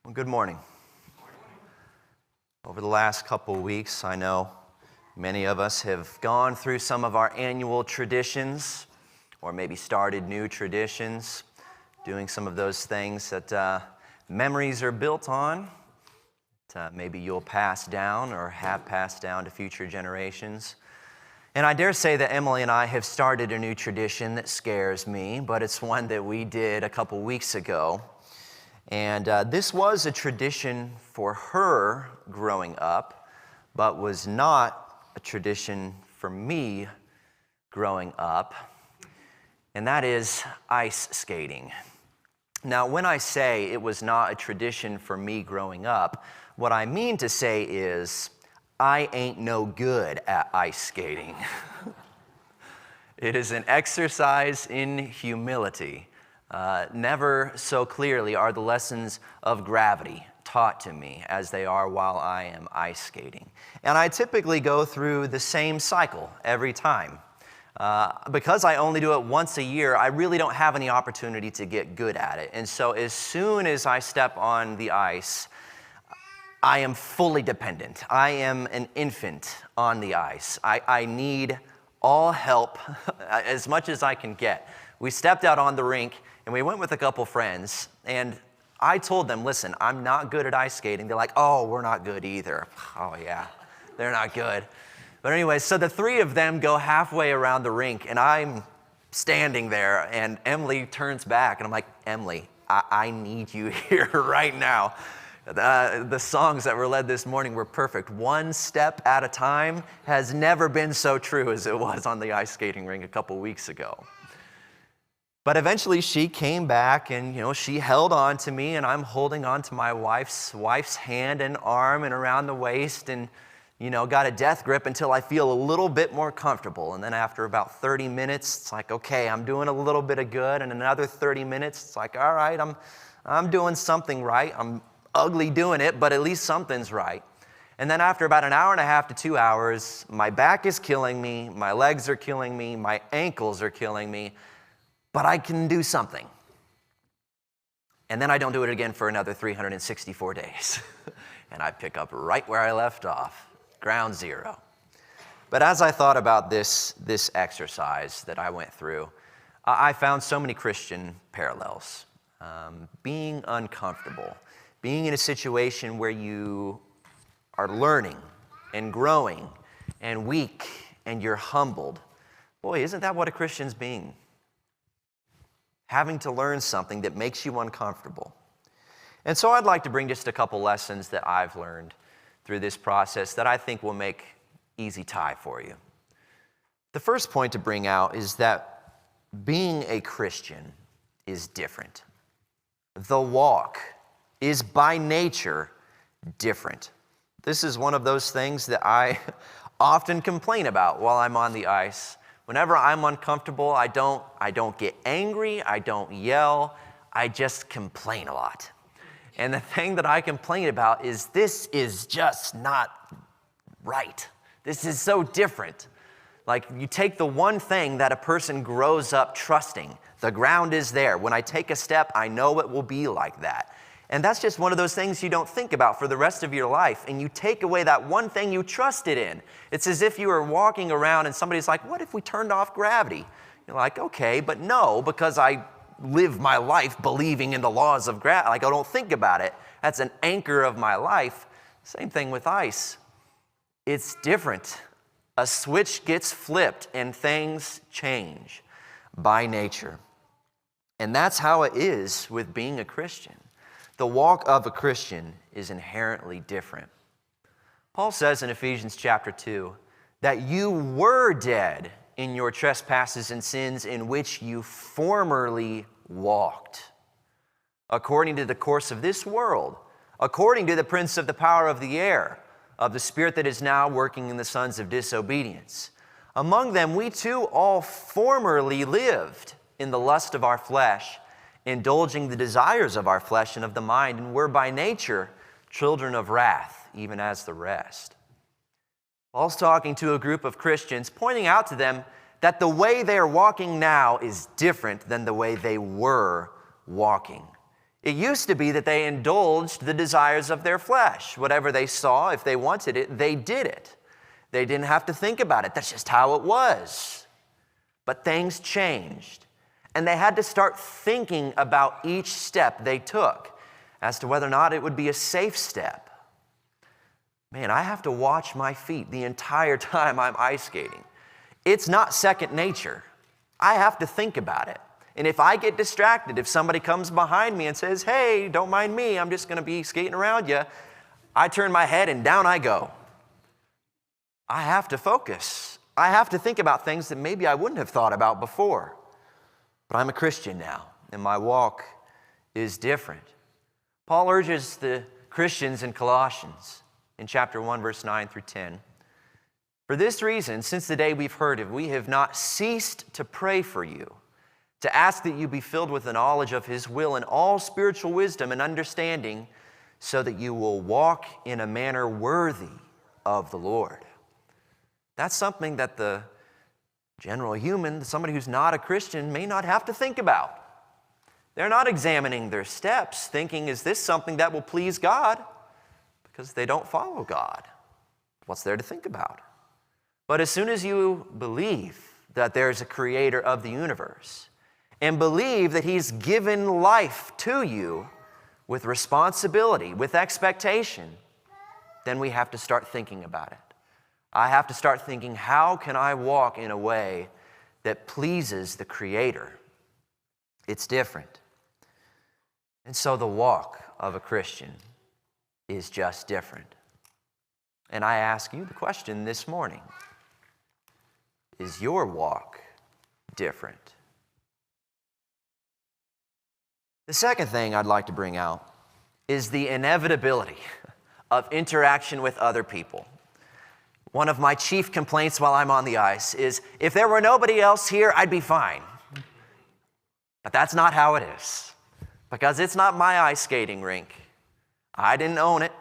Well, good morning. Over the last couple of weeks, I know many of us have gone through some of our annual traditions, or maybe started new traditions, doing some of those things that memories are built on, that maybe you'll pass down or have passed down to future generations. And I dare say that Emily and I have started a new tradition that scares me, but it's one that we did a couple weeks ago. And this was a tradition for her growing up, but was not a tradition for me growing up, and that is ice skating. Now, when I say it was not a tradition for me growing up, what I mean to say is I ain't no good at ice skating. It is an exercise in humility. Never so clearly are the lessons of gravity taught to me as they are while I am ice skating. And I typically go through the same cycle every time. Because I only do it once a year, I really don't have any opportunity to get good at it. And so as soon as I step on the ice, I am fully dependent. I am an infant on the ice. I need all help as much as I can get. We stepped out on the rink and we went with a couple friends, and I told them, listen, I'm not good at ice skating. They're like, oh, we're not good either. Oh yeah, they're not good. But anyway, so the three of them go halfway around the rink, and I'm standing there, and Emily turns back, and I'm like, Emily, I need you here right now. The songs that were led this morning were perfect. One step at a time has never been so true as it was on the ice skating rink a couple weeks ago. But eventually she came back and, she held on to me, and I'm holding on to my wife's hand and arm and around the waist and, got a death grip until I feel a little bit more comfortable. And then after about 30 minutes, it's like, okay, I'm doing a little bit of good. And another 30 minutes, it's like, all right, I'm doing something right. I'm ugly doing it, but at least something's right. And then after about an hour and a half to 2 hours, my back is killing me, my legs are killing me, my ankles are killing me, but I can do something. And then I don't do it again for another 364 days. And I pick up right where I left off, ground zero. But as I thought about this exercise that I went through, I found so many Christian parallels. Being uncomfortable, being in a situation where you are learning and growing and weak and you're humbled. Boy, isn't that what a Christian's being? Having to learn something that makes you uncomfortable. And so I'd like to bring just a couple lessons that I've learned through this process that I think will make easy tie for you. The first point to bring out is that being a Christian is different. The walk is by nature different. This is one of those things that I often complain about while I'm on the ice. Whenever I'm uncomfortable, I don't get angry, I don't yell, I just complain a lot. And the thing that I complain about is this is just not right. This is so different. Like, you take the one thing that a person grows up trusting. The ground is there. When I take a step, I know it will be like that. And that's just one of those things you don't think about for the rest of your life. And you take away that one thing you trusted in. It's as if you were walking around and somebody's like, what if we turned off gravity? You're like, okay, but no, because I live my life believing in the laws of gravity. Like, I don't think about it. That's an anchor of my life. Same thing with ice. It's different. A switch gets flipped and things change by nature. And that's how it is with being a Christian. The walk of a Christian is inherently different. Paul says in Ephesians chapter 2 that you were dead in your trespasses and sins in which you formerly walked, according to the course of this world, according to the prince of the power of the air, of the spirit that is now working in the sons of disobedience. Among them we too all formerly lived in the lust of our flesh, indulging the desires of our flesh and of the mind, and were by nature children of wrath, even as the rest. Paul's talking to a group of Christians, pointing out to them that the way they are walking now is different than the way they were walking. It used to be that they indulged the desires of their flesh. Whatever they saw, if they wanted it, they did it. They didn't have to think about it. That's just how it was. But things changed. And they had to start thinking about each step they took as to whether or not it would be a safe step. Man, I have to watch my feet the entire time I'm ice skating. It's not second nature. I have to think about it. And if I get distracted, if somebody comes behind me and says, hey, don't mind me, I'm just going to be skating around you, I turn my head and down I go. I have to focus. I have to think about things that maybe I wouldn't have thought about before. But I'm a Christian now, and my walk is different. Paul urges the Christians in Colossians in chapter 1, verse 9 through 10. For this reason, since the day we've heard it, we have not ceased to pray for you, to ask that you be filled with the knowledge of His will and all spiritual wisdom and understanding, so that you will walk in a manner worthy of the Lord. That's something that the general human, somebody who's not a Christian, may not have to think about. They're not examining their steps, thinking, is this something that will please God? Because they don't follow God. What's there to think about? But as soon as you believe that there's a creator of the universe and believe that He's given life to you with responsibility, with expectation, then we have to start thinking about it. I have to start thinking, how can I walk in a way that pleases the Creator? It's different. And so the walk of a Christian is just different. And I ask you the question this morning, is your walk different? The second thing I'd like to bring out is the inevitability of interaction with other people. One of my chief complaints while I'm on the ice is, if there were nobody else here, I'd be fine. But that's not how it is, because it's not my ice skating rink. I didn't own it.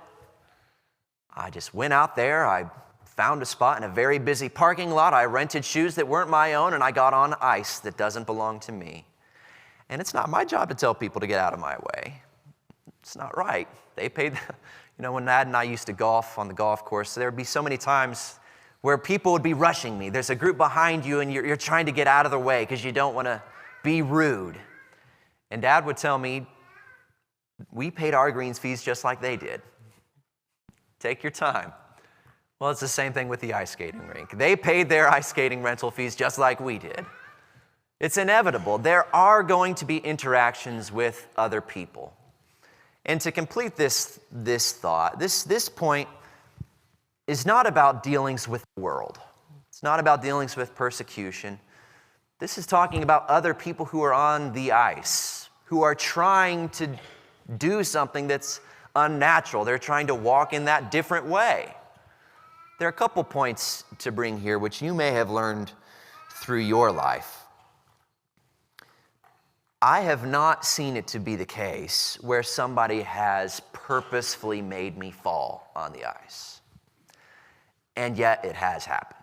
I just went out there. I found a spot in a very busy parking lot. I rented shoes that weren't my own, and I got on ice that doesn't belong to me. And it's not my job to tell people to get out of my way. It's not right. They paid, when Nad and I used to golf on the golf course, there would be so many times where people would be rushing me. There's a group behind you, and you're trying to get out of the way because you don't want to be rude. And Dad would tell me, we paid our greens fees just like they did. Take your time. Well, it's the same thing with the ice skating rink. They paid their ice skating rental fees just like we did. It's inevitable. There are going to be interactions with other people. And to complete this thought, this point is not about dealings with the world. It's not about dealings with persecution. This is talking about other people who are on the ice, who are trying to do something that's unnatural. They're trying to walk in that different way. There are a couple points to bring here which you may have learned through your life. I have not seen it to be the case where somebody has purposefully made me fall on the ice. And yet it has happened.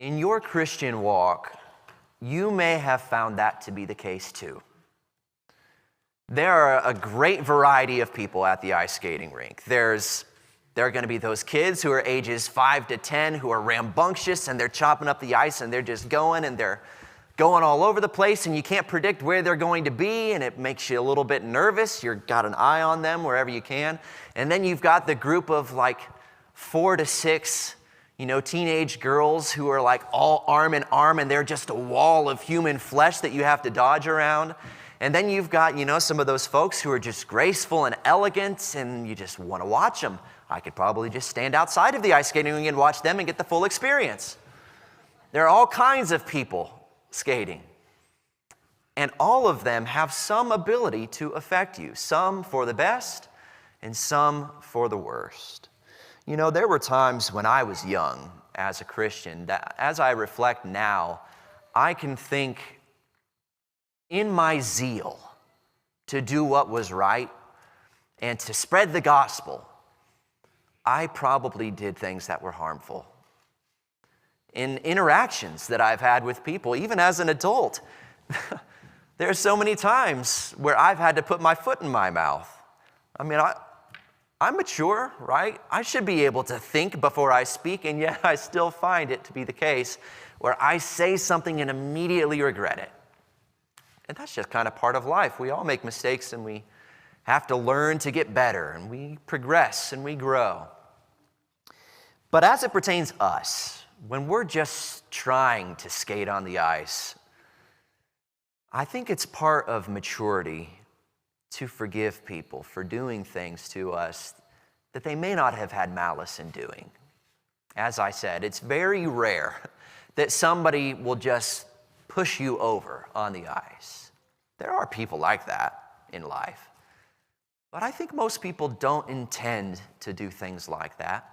In your Christian walk, you may have found that to be the case too. There are a great variety of people at the ice skating rink. There are going to be those kids who are ages 5 to 10 who are rambunctious, and they're chopping up the ice and they're just going, and they're going all over the place, and you can't predict where they're going to be, and it makes you a little bit nervous. You've got an eye on them wherever you can. And then you've got the group of like 4 to 6, teenage girls who are like all arm in arm, and they're just a wall of human flesh that you have to dodge around. And then you've got, some of those folks who are just graceful and elegant, and you just want to watch them. I could probably just stand outside of the ice skating rink and watch them and get the full experience. There are all kinds of people skating. And all of them have some ability to affect you, some for the best and some for the worst. There were times when I was young as a Christian that, as I reflect now, I can think in my zeal to do what was right and to spread the gospel, I probably did things that were harmful. In interactions that I've had with people, even as an adult, There are so many times where I've had to put my foot in my mouth. I'm mature, right? I should be able to think before I speak, and yet I still find it to be the case where I say something and immediately regret it. And that's just kind of part of life. We all make mistakes, and we have to learn to get better, and we progress and we grow. But as it pertains to us, when we're just trying to skate on the ice, I think it's part of maturity to forgive people for doing things to us that they may not have had malice in doing. As I said, it's very rare that somebody will just push you over on the ice. There are people like that in life. But I think most people don't intend to do things like that.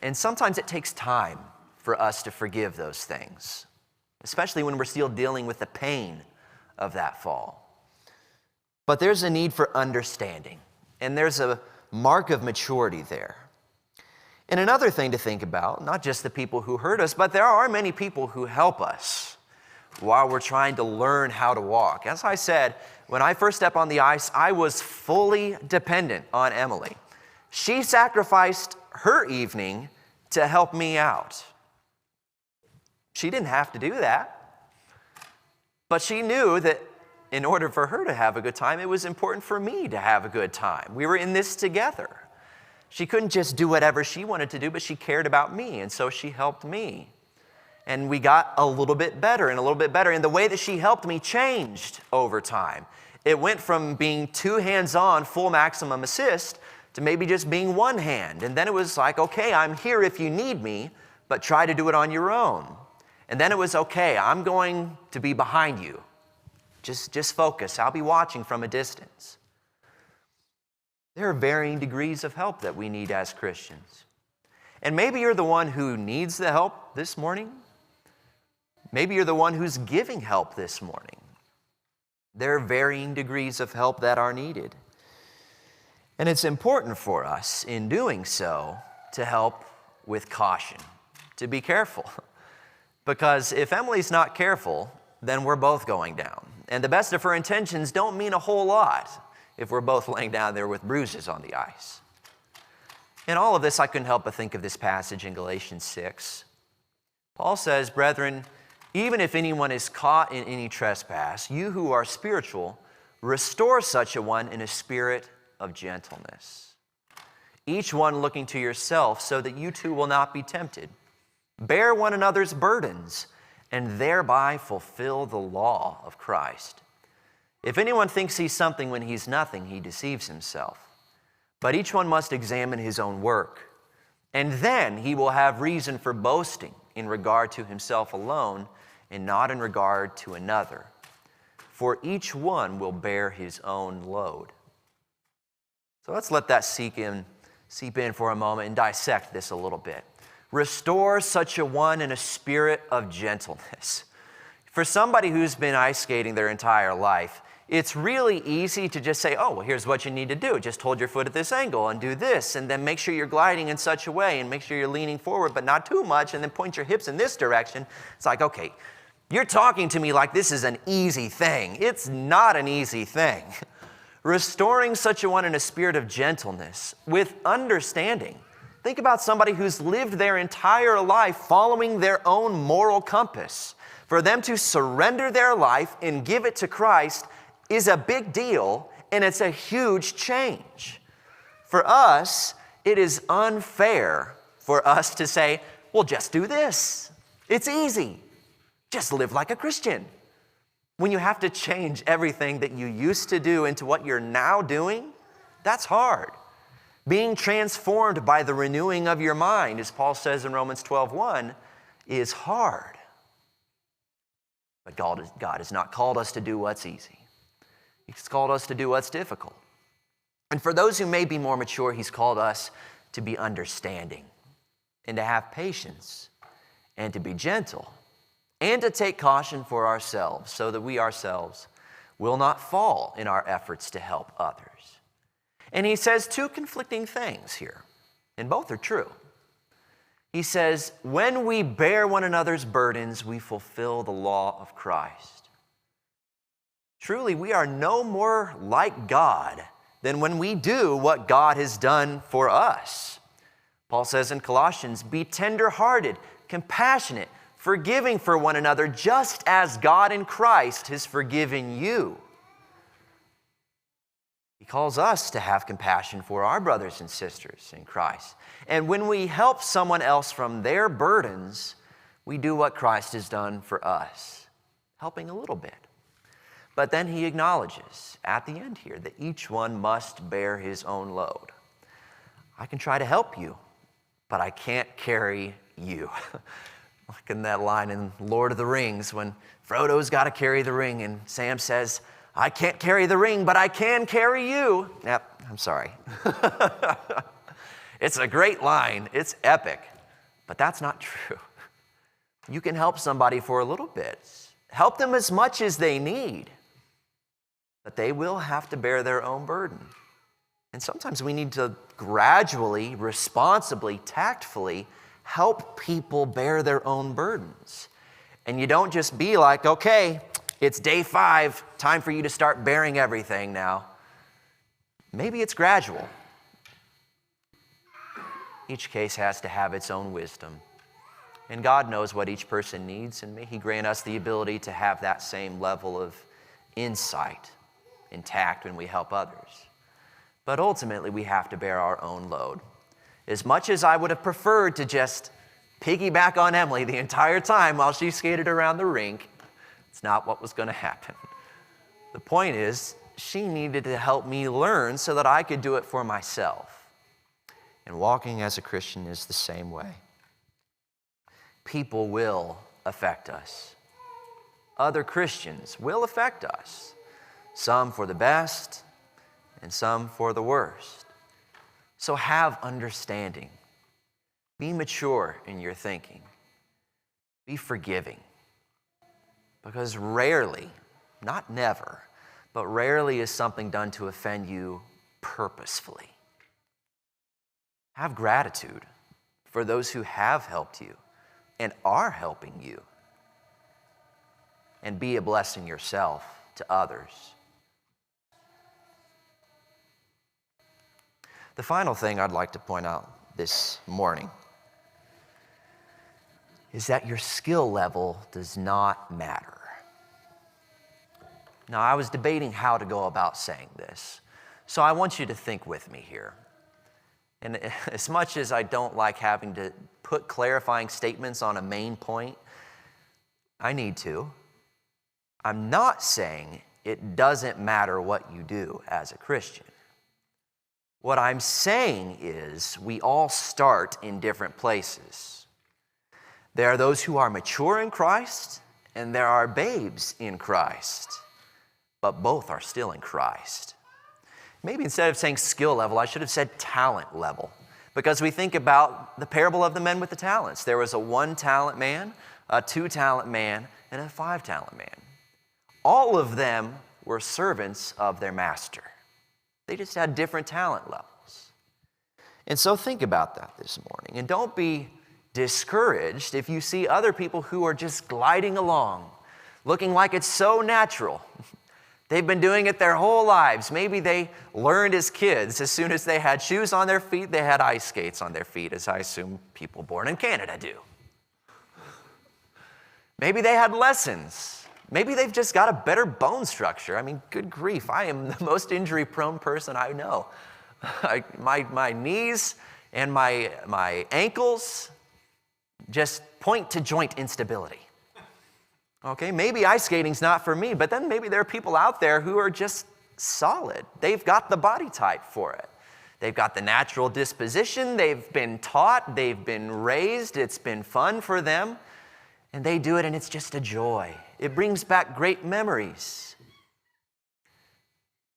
And sometimes it takes time for us to forgive those things, especially when we're still dealing with the pain of that fall. But there's a need for understanding, and there's a mark of maturity there. And another thing to think about, not just the people who hurt us, but there are many people who help us while we're trying to learn how to walk. As I said, when I first stepped on the ice, I was fully dependent on Emily. She sacrificed her evening to help me out. She didn't have to do that, but she knew that in order for her to have a good time, it was important for me to have a good time. We were in this together. She couldn't just do whatever she wanted to do, but she cared about me, and so she helped me. And we got a little bit better and a little bit better, and the way that she helped me changed over time. It went from being 2 hands on, full maximum assist, to maybe just being 1 hand. And then it was like, okay, I'm here if you need me, but try to do it on your own. And then it was, okay, I'm going to be behind you. Just focus. I'll be watching from a distance. There are varying degrees of help that we need as Christians. And maybe you're the one who needs the help this morning. Maybe you're the one who's giving help this morning. There are varying degrees of help that are needed. And it's important for us in doing so to help with caution, to be careful. Because if Emily's not careful, then we're both going down. And the best of her intentions don't mean a whole lot if we're both laying down there with bruises on the ice. In all of this, I couldn't help but think of this passage in Galatians 6. Paul says, "Brethren, even if anyone is caught in any trespass, you who are spiritual, restore such a one in a spirit of gentleness. Each one looking to yourself so that you too will not be tempted. Bear one another's burdens and thereby fulfill the law of Christ. If anyone thinks he's something when he's nothing, he deceives himself. But each one must examine his own work, and then he will have reason for boasting in regard to himself alone and not in regard to another. For each one will bear his own load." So let's let that seep in for a moment and dissect this a little bit. Restore such a one in a spirit of gentleness. For somebody who's been ice skating their entire life, it's really easy to just say, oh, well, here's what you need to do. Just hold your foot at this angle and do this, and then make sure you're gliding in such a way and make sure you're leaning forward, but not too much, and then point your hips in this direction. It's like, okay, you're talking to me like this is an easy thing. It's not an easy thing. Restoring such a one in a spirit of gentleness with understanding. Think about somebody who's lived their entire life following their own moral compass. For them to surrender their life and give it to Christ is a big deal, and it's a huge change. For us, it is unfair for us to say, well, just do this. It's easy. Just live like a Christian. When you have to change everything that you used to do into what you're now doing, that's hard. Being transformed by the renewing of your mind, as Paul says in Romans 12:1, is hard. But God has not called us to do what's easy. He's called us to do what's difficult. And for those who may be more mature, He's called us to be understanding and to have patience and to be gentle and to take caution for ourselves so that we ourselves will not fall in our efforts to help others. And he says 2 conflicting things here, and both are true. He says, when we bear one another's burdens, we fulfill the law of Christ. Truly, we are no more like God than when we do what God has done for us. Paul says in Colossians, be tender-hearted, compassionate, forgiving for one another, just as God in Christ has forgiven you. He calls us to have compassion for our brothers and sisters in Christ. And when we help someone else from their burdens, we do what Christ has done for us, helping a little bit. But then he acknowledges at the end here that each one must bear his own load. I can try to help you, but I can't carry you. Like in that line in Lord of the Rings when Frodo's got to carry the ring and Sam says, I can't carry the ring, but I can carry you. Yep, I'm sorry. It's a great line. It's epic, but that's not true. You can help somebody for a little bit. Help them as much as they need, but they will have to bear their own burden. And sometimes we need to gradually, responsibly, tactfully help people bear their own burdens. And you don't just be like, okay, it's day 5, time for you to start bearing everything now. Maybe it's gradual. Each case has to have its own wisdom. And God knows what each person needs, and may He grant us the ability to have that same level of insight and tact when we help others. But ultimately, we have to bear our own load. As much as I would have preferred to just piggyback on Emily the entire time while she skated around the rink, it's not what was going to happen. The point is, she needed to help me learn so that I could do it for myself. And walking as a Christian is the same way. People will affect us. Other Christians will affect us. Some for the best and some for the worst. So have understanding. Be mature in your thinking. Be forgiving. Because rarely, not never, but rarely is something done to offend you purposefully. Have gratitude for those who have helped you and are helping you. And be a blessing yourself to others. The final thing I'd like to point out this morning is that your skill level does not matter. Now, I was debating how to go about saying this, so I want you to think with me here. And as much as I don't like having to put clarifying statements on a main point, I need to. I'm not saying it doesn't matter what you do as a Christian. What I'm saying is we all start in different places. There are those who are mature in Christ, and there are babes in Christ, but both are still in Christ. Maybe instead of saying skill level, I should have said talent level, because we think about the parable of the men with the talents. There was a 1-talent man, a 2-talent man, and a 5-talent man. All of them were servants of their master. They just had different talent levels. And so think about that this morning. And don't be discouraged if you see other people who are just gliding along, looking like it's so natural. They've been doing it their whole lives. Maybe they learned as kids. As soon as they had shoes on their feet, they had ice skates on their feet, as I assume people born in Canada do. Maybe they had lessons. Maybe they've just got a better bone structure. I mean, good grief, I am the most injury-prone person I know. My knees and my ankles just point to joint instability. Okay, maybe ice skating's not for me, but then maybe there are people out there who are just solid. They've got the body type for it. They've got the natural disposition. They've been taught. They've been raised. It's been fun for them. And they do it, and it's just a joy. It brings back great memories.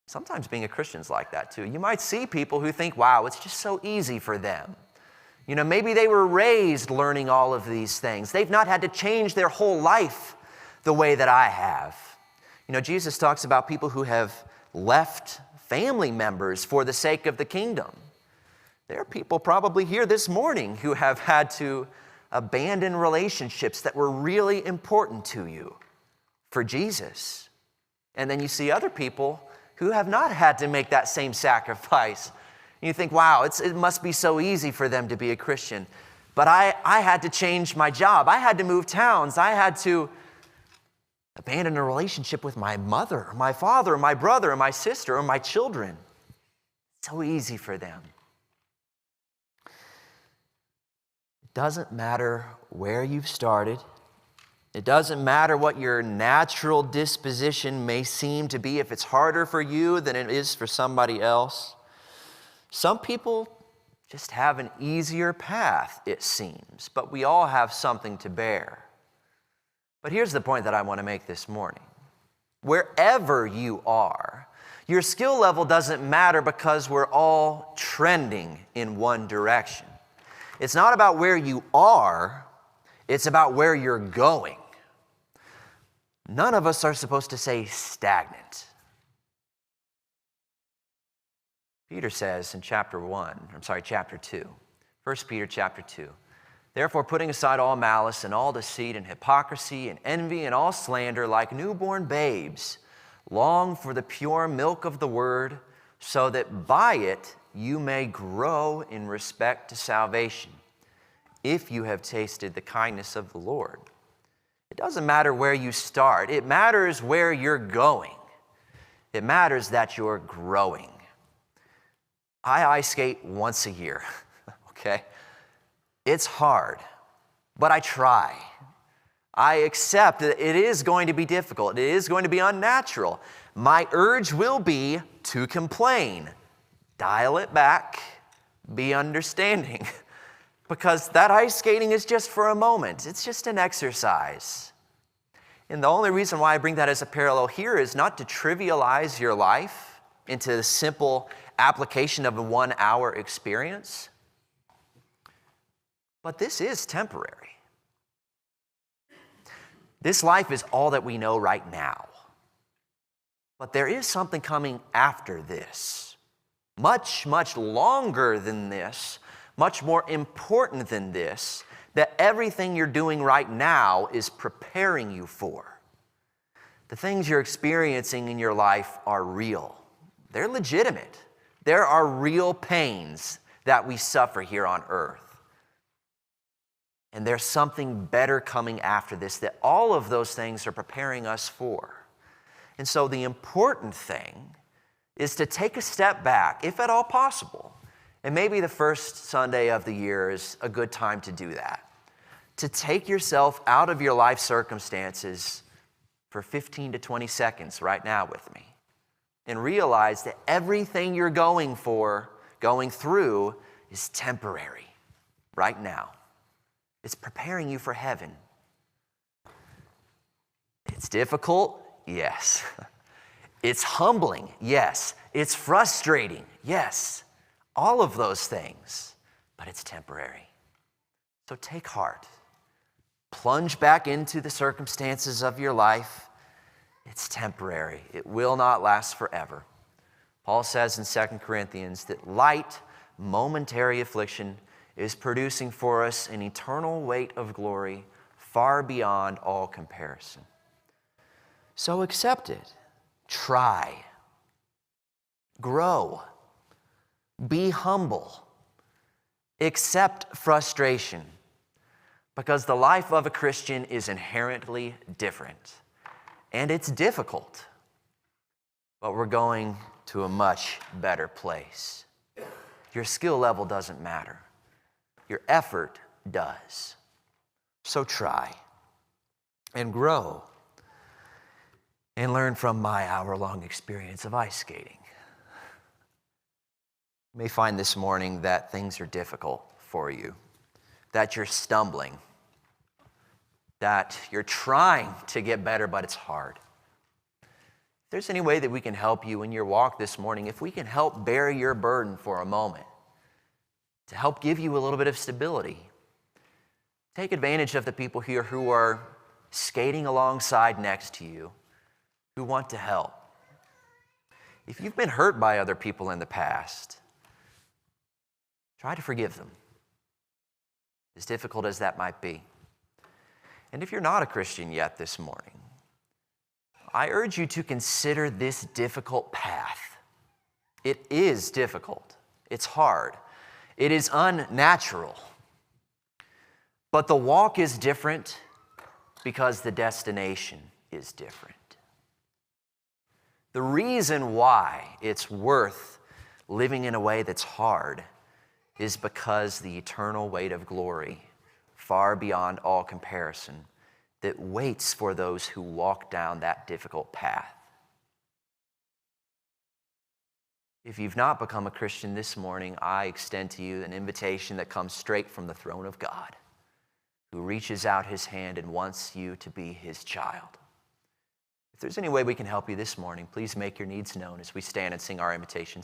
Sometimes being a Christian's like that too. You might see people who think, wow, it's just so easy for them. You know, maybe they were raised learning all of these things. They've not had to change their whole life the way that I have. You know, Jesus talks about people who have left family members for the sake of the kingdom. There are people probably here this morning who have had to abandon relationships that were really important to you for Jesus. And then you see other people who have not had to make that same sacrifice. And you think, wow, it must be so easy for them to be a Christian. But I had to change my job. I had to move towns. I had to abandon a relationship with my mother, or my father, or my brother, or my sister, or my children. So easy for them. It doesn't matter where you've started. It doesn't matter what your natural disposition may seem to be, if it's harder for you than it is for somebody else. Some people just have an easier path, it seems, but we all have something to bear. But here's the point that I want to make this morning. Wherever you are, your skill level doesn't matter because we're all trending in one direction. It's not about where you are, it's about where you're going. None of us are supposed to stay stagnant. Peter says in chapter 2, 1 Peter chapter 2, therefore, putting aside all malice and all deceit and hypocrisy and envy and all slander, like newborn babes, long for the pure milk of the word, so that by it you may grow in respect to salvation, if you have tasted the kindness of the Lord. It doesn't matter where you start. It matters where you're going. It matters that you're growing. I ice skate once a year, okay? It's hard, but I try. I accept that it is going to be difficult. It is going to be unnatural. My urge will be to complain. Dial it back. Be understanding. Because that ice skating is just for a moment. It's just an exercise. And the only reason why I bring that as a parallel here is not to trivialize your life into the simple application of a 1 hour experience. But this is temporary. This life is all that we know right now. But there is something coming after this. Much, much longer than this, much more important than this, that everything you're doing right now is preparing you for. The things you're experiencing in your life are real. They're legitimate. There are real pains that we suffer here on earth. And there's something better coming after this that all of those things are preparing us for. And so the important thing is to take a step back, if at all possible. And maybe the first Sunday of the year is a good time to do that. To take yourself out of your life circumstances for 15 to 20 seconds right now with me. And realize that everything you're going through is temporary right now. It's preparing you for heaven. It's difficult, yes. It's humbling, yes. It's frustrating, yes. All of those things, but it's temporary. So take heart. Plunge back into the circumstances of your life. It's temporary. It will not last forever. Paul says in 2 Corinthians that light, momentary affliction is producing for us an eternal weight of glory far beyond all comparison. So accept it. Try. Grow. Be humble. Accept frustration, because the life of a Christian is inherently different. And it's difficult, but we're going to a much better place. Your skill level doesn't matter. Your effort does. So try and grow and learn from my hour-long experience of ice skating. You may find this morning that things are difficult for you, that you're stumbling, that you're trying to get better, but it's hard. If there's any way that we can help you in your walk this morning, if we can help bear your burden for a moment, to help give you a little bit of stability, take advantage of the people here who are skating alongside next to you, who want to help. If you've been hurt by other people in the past, try to forgive them, as difficult as that might be. And if you're not a Christian yet this morning, I urge you to consider this difficult path. It is difficult. It's hard. It is unnatural. But the walk is different because the destination is different. The reason why it's worth living in a way that's hard is because the eternal weight of glory, far beyond all comparison, that waits for those who walk down that difficult path. If you've not become a Christian this morning, I extend to you an invitation that comes straight from the throne of God, who reaches out his hand and wants you to be his child. If there's any way we can help you this morning, please make your needs known as we stand and sing our invitation.